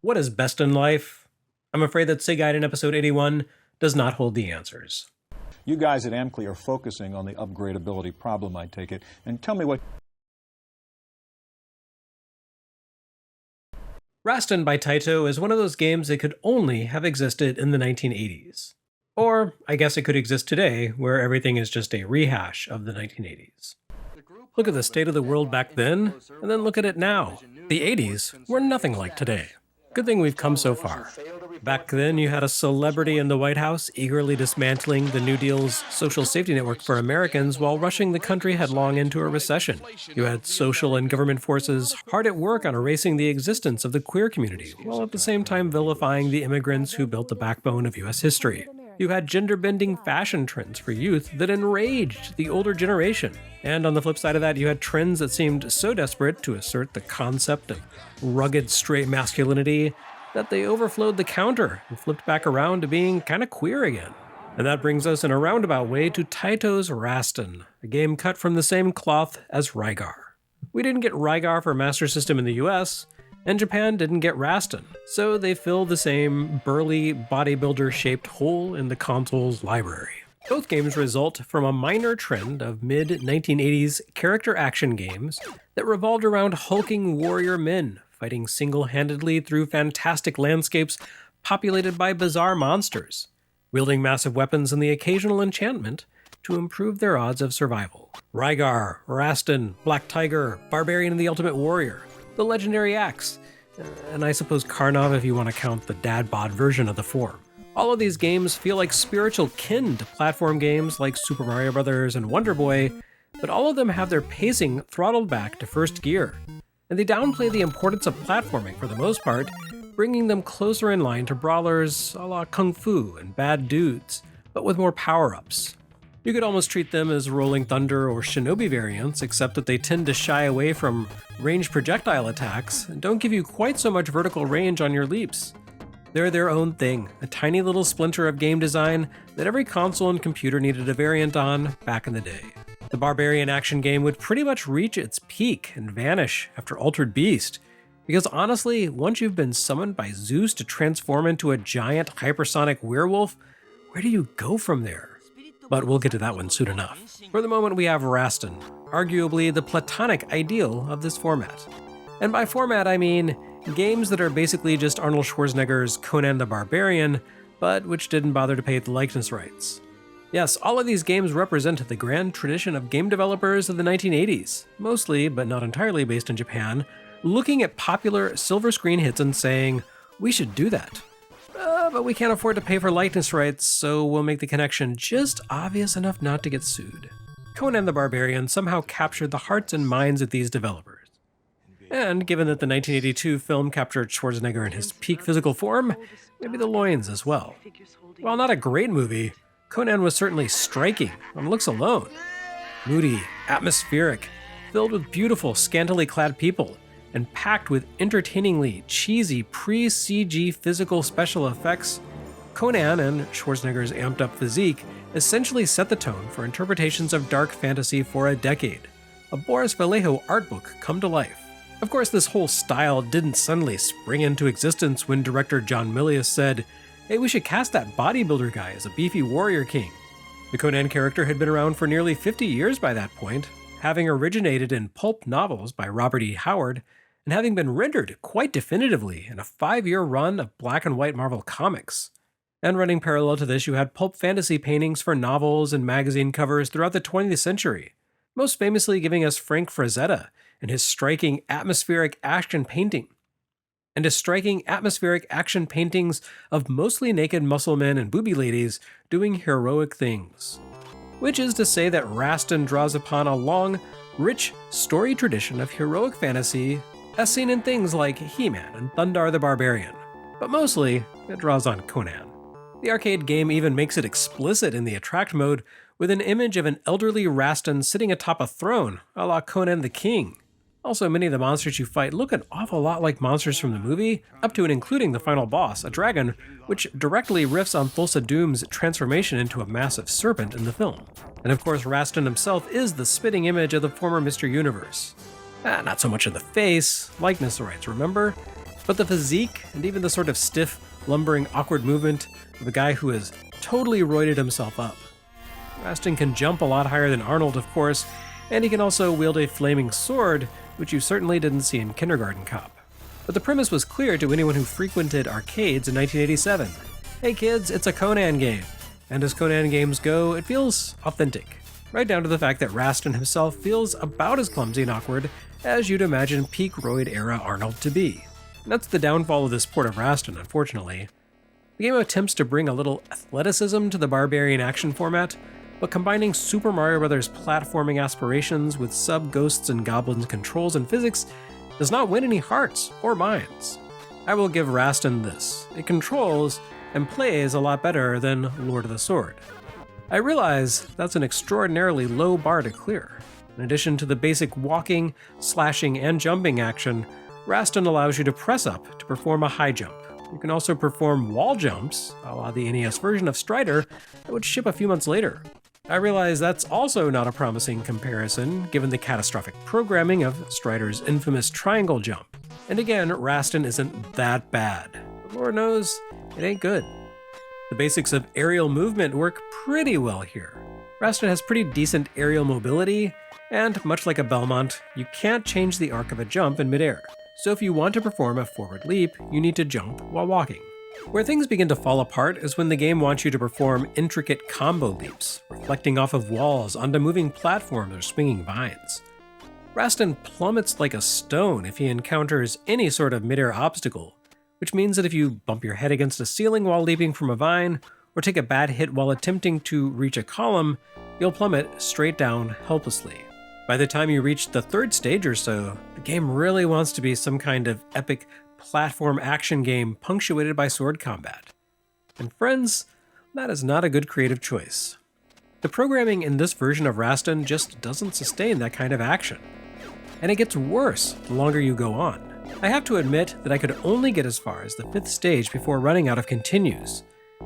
What is best in life? I'm afraid that Segaiden episode 81 does not hold the answers. You guys at Amclea are focusing on the upgradability problem, I take it. And tell me what... Rastan by Taito is one of those games that could only have existed in the 1980s. Or, I guess it could exist today, where everything is just a rehash of the 1980s. Look at the state of the world back then, and then look at it now. The 80s were nothing like today. Good thing we've come so far. Back then, you had a celebrity in the White House eagerly dismantling the New Deal's social safety network for Americans while rushing the country headlong into a recession. You had social and government forces hard at work on erasing the existence of the queer community, while at the same time vilifying the immigrants who built the backbone of U.S. history. You had gender-bending fashion trends for youth that enraged the older generation. And on the flip side of that, you had trends that seemed so desperate to assert the concept of rugged straight masculinity that they overflowed the counter and flipped back around to being kinda queer again. And that brings us in a roundabout way to Taito's Rastan, a game cut from the same cloth as Rygar. We didn't get Rygar for Master System in the US, and Japan didn't get Rastan, so they fill the same burly bodybuilder-shaped hole in the console's library. Both games result from a minor trend of mid-1980s character action games that revolved around hulking warrior men fighting single-handedly through fantastic landscapes populated by bizarre monsters, wielding massive weapons and the occasional enchantment to improve their odds of survival. Rygar, Rastan, Black Tiger, Barbarian and the Ultimate Warrior, the legendary axe, and I suppose Karnov if you want to count the dad bod version of the form. All of these games feel like spiritual kin to platform games like Super Mario Bros. And Wonder Boy, but all of them have their pacing throttled back to first gear, and they downplay the importance of platforming for the most part, bringing them closer in line to brawlers a la Kung Fu and Bad Dudes, but with more power-ups. You could almost treat them as Rolling Thunder or Shinobi variants, except that they tend to shy away from ranged projectile attacks and don't give you quite so much vertical range on your leaps. They're their own thing, a tiny little splinter of game design that every console and computer needed a variant on back in the day. The Barbarian action game would pretty much reach its peak and vanish after Altered Beast, because honestly, once you've been summoned by Zeus to transform into a giant hypersonic werewolf, where do you go from there? But we'll get to that one soon enough. For the moment, we have Rastan, arguably the platonic ideal of this format. And by format, I mean games that are basically just Arnold Schwarzenegger's Conan the Barbarian, but which didn't bother to pay the likeness rights. Yes, all of these games represent the grand tradition of game developers of the 1980s, mostly, but not entirely based in Japan, looking at popular silver screen hits and saying, we should do that. But we can't afford to pay for likeness rights, so we'll make the connection just obvious enough not to get sued. Conan the Barbarian somehow captured the hearts and minds of these developers. And given that the 1982 film captured Schwarzenegger in his peak physical form, maybe the loins as well. While not a great movie, Conan was certainly striking on looks alone. Moody, atmospheric, filled with beautiful, scantily clad people, and packed with entertainingly cheesy pre-CG physical special effects, Conan and Schwarzenegger's amped-up physique essentially set the tone for interpretations of dark fantasy for a decade. A Boris Vallejo art book come to life. Of course, this whole style didn't suddenly spring into existence when director John Milius said, hey, we should cast that bodybuilder guy as a beefy warrior king. The Conan character had been around for nearly 50 years by that point, having originated in pulp novels by Robert E. Howard, and having been rendered quite definitively in a 5-year run of black and white Marvel comics. And running parallel to this, you had pulp fantasy paintings for novels and magazine covers throughout the 20th century, most famously giving us Frank Frazetta and his striking atmospheric action paintings of mostly naked muscle men and booby ladies doing heroic things. Which is to say that Rastan draws upon a long, rich story tradition of heroic fantasy as seen in things like He-Man and Thundar the Barbarian, but mostly it draws on Conan. The arcade game even makes it explicit in the Attract mode with an image of an elderly Rastan sitting atop a throne, a la Conan the King. Also, many of the monsters you fight look an awful lot like monsters from the movie, up to and including the final boss, a dragon, which directly riffs on Thulsa Doom's transformation into a massive serpent in the film. And of course, Rastan himself is the spitting image of the former Mr. Universe. Not so much in the face, likeness rights, remember? But the physique, and even the sort of stiff, lumbering, awkward movement of a guy who has totally roided himself up. Rastan can jump a lot higher than Arnold, of course, and he can also wield a flaming sword, which you certainly didn't see in Kindergarten Cop. But the premise was clear to anyone who frequented arcades in 1987. Hey kids, it's a Conan game. And as Conan games go, it feels authentic. Right down to the fact that Rastan himself feels about as clumsy and awkward as you'd imagine peak roid-era Arnold to be. And that's the downfall of this port of Rastan, unfortunately. The game attempts to bring a little athleticism to the barbarian action format, but combining Super Mario Bros. Platforming aspirations with sub-ghosts and goblins controls and physics does not win any hearts or minds. I will give Rastan this: it controls and plays a lot better than Lord of the Sword. I realize that's an extraordinarily low bar to clear. In addition to the basic walking, slashing, and jumping action, Rastan allows you to press up to perform a high jump. You can also perform wall jumps, a la the NES version of Strider that would ship a few months later. I realize that's also not a promising comparison, given the catastrophic programming of Strider's infamous triangle jump. And again, Rastan isn't that bad. But Lord knows, it ain't good. The basics of aerial movement work pretty well here. Rastan has pretty decent aerial mobility, and much like a Belmont, you can't change the arc of a jump in midair. So if you want to perform a forward leap, you need to jump while walking. Where things begin to fall apart is when the game wants you to perform intricate combo leaps, reflecting off of walls onto moving platforms or swinging vines. Rastan plummets like a stone if he encounters any sort of midair obstacle, which means that if you bump your head against a ceiling while leaping from a vine, or take a bad hit while attempting to reach a column, you'll plummet straight down helplessly. By the time you reach the third stage or so, the game really wants to be some kind of epic platform action game punctuated by sword combat. And friends, that is not a good creative choice. The programming in this version of Rastan just doesn't sustain that kind of action. And it gets worse the longer you go on. I have to admit that I could only get as far as the 5th stage before running out of continues.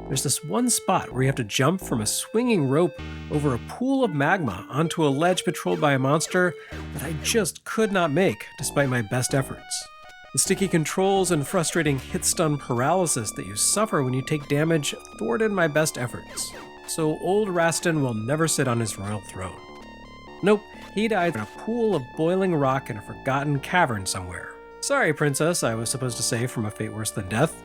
There's this one spot where you have to jump from a swinging rope over a pool of magma onto a ledge patrolled by a monster that I just could not make despite my best efforts. The sticky controls and frustrating hit-stun paralysis that you suffer when you take damage thwarted my best efforts. So old Rastan will never sit on his royal throne. Nope, he died in a pool of boiling rock in a forgotten cavern somewhere. Sorry, princess, I was supposed to say from A Fate Worse Than Death.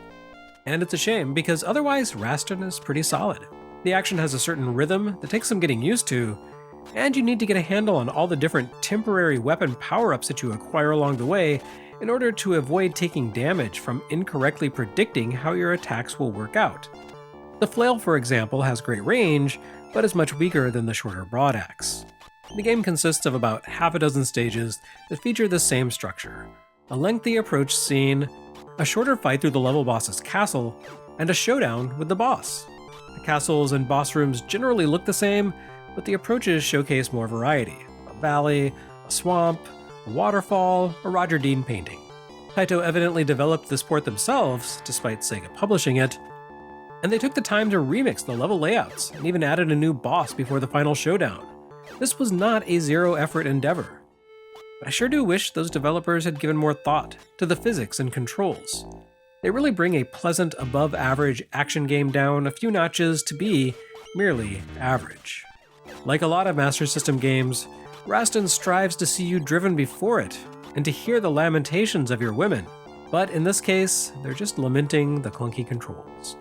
And it's a shame, because otherwise Rastan is pretty solid. The action has a certain rhythm that takes some getting used to, and you need to get a handle on all the different temporary weapon power-ups that you acquire along the way in order to avoid taking damage from incorrectly predicting how your attacks will work out. The flail, for example, has great range, but is much weaker than the shorter broadaxe. The game consists of about half a dozen stages that feature the same structure: a lengthy approach scene, a shorter fight through the level boss's castle, and a showdown with the boss. The castles and boss rooms generally look the same, but the approaches showcase more variety: a valley, a swamp, a waterfall, a Roger Dean painting. Taito evidently developed this port themselves, despite Sega publishing it, and they took the time to remix the level layouts and even added a new boss before the final showdown. This was not a zero-effort endeavor. But I sure do wish those developers had given more thought to the physics and controls. They really bring a pleasant, above-average action game down a few notches to be merely average. Like a lot of Master System games, Rastan strives to see you driven before it, and to hear the lamentations of your women. But in this case, they're just lamenting the clunky controls.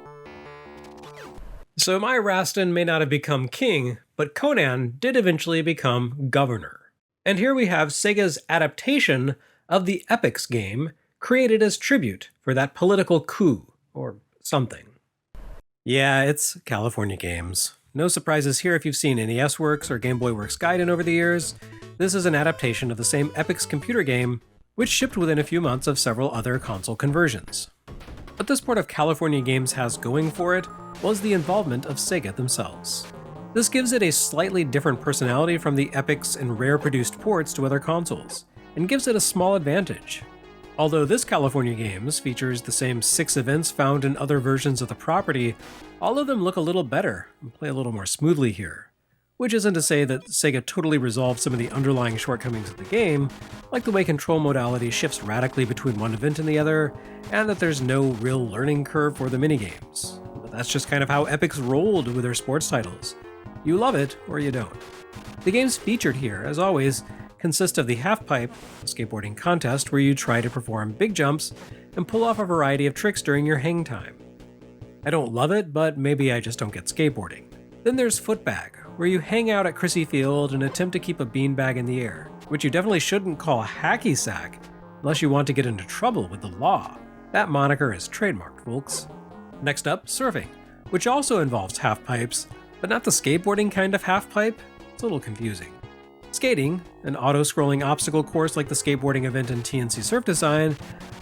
So my Rastan may not have become king, but Conan did eventually become governor. And here we have Sega's adaptation of the Epix game, created as tribute for that political coup, or something. Yeah, it's California Games. No surprises here if you've seen NES Works or Game Boy Works Gaiden over the years. This is an adaptation of the same Epix computer game, which shipped within a few months of several other console conversions. What this port of California Games has going for it was the involvement of Sega themselves. This gives it a slightly different personality from the Epix and rare-produced ports to other consoles, and gives it a small advantage. Although this California Games features the same 6 events found in other versions of the property, all of them look a little better and play a little more smoothly here, which isn't to say that Sega totally resolved some of the underlying shortcomings of the game, like the way control modality shifts radically between one event and the other, and that there's no real learning curve for the minigames. But that's just kind of how Epic's rolled with their sports titles. You love it, or you don't. The games featured here, as always, consist of the half-pipe, a skateboarding contest where you try to perform big jumps and pull off a variety of tricks during your hang time. I don't love it, but maybe I just don't get skateboarding. Then there's Footbag, where you hang out at Crissy Field and attempt to keep a beanbag in the air, which you definitely shouldn't call hacky sack unless you want to get into trouble with the law. That moniker is trademarked, folks. Next up, Surfing, which also involves half-pipes, but not the skateboarding kind of half-pipe. It's a little confusing. Skating, an auto-scrolling obstacle course like the skateboarding event in TNC Surf Design,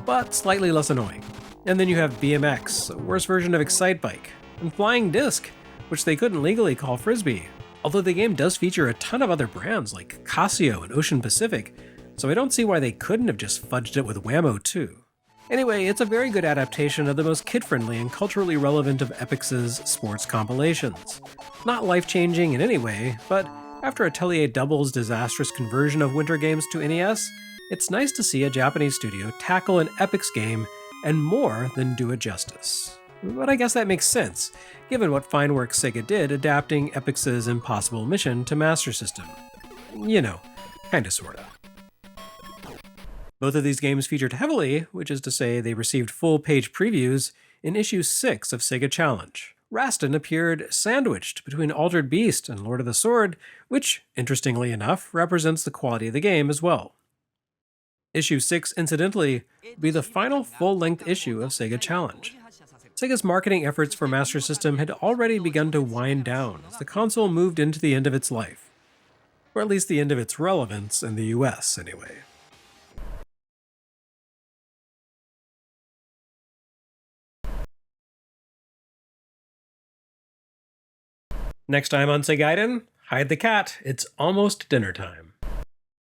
but slightly less annoying. And then you have BMX, a worse version of Excitebike, and Flying Disc, which they couldn't legally call Frisbee, although the game does feature a ton of other brands like Casio and Ocean Pacific, so I don't see why they couldn't have just fudged it with Whammo too. Anyway, it's a very good adaptation of the most kid-friendly and culturally relevant of Epic's sports compilations. Not life-changing in any way, but after Atelier Double's disastrous conversion of winter games to NES, it's nice to see a Japanese studio tackle an Epic's game and more than do it justice. But I guess that makes sense, given what fine work Sega did adapting Epic's Impossible Mission to Master System. You know, kinda sorta. Both of these games featured heavily, which is to say they received full-page previews, in issue 6 of Sega Challenge. Rastan appeared sandwiched between Altered Beast and Lord of the Sword, which, interestingly enough, represents the quality of the game as well. Issue 6, incidentally, will be the final full-length issue of Sega Challenge. Sega's marketing efforts for Master System had already begun to wind down as the console moved into the end of its life. Or at least the end of its relevance in the US, anyway. Next time on Segaiden, hide the cat, it's almost dinner time.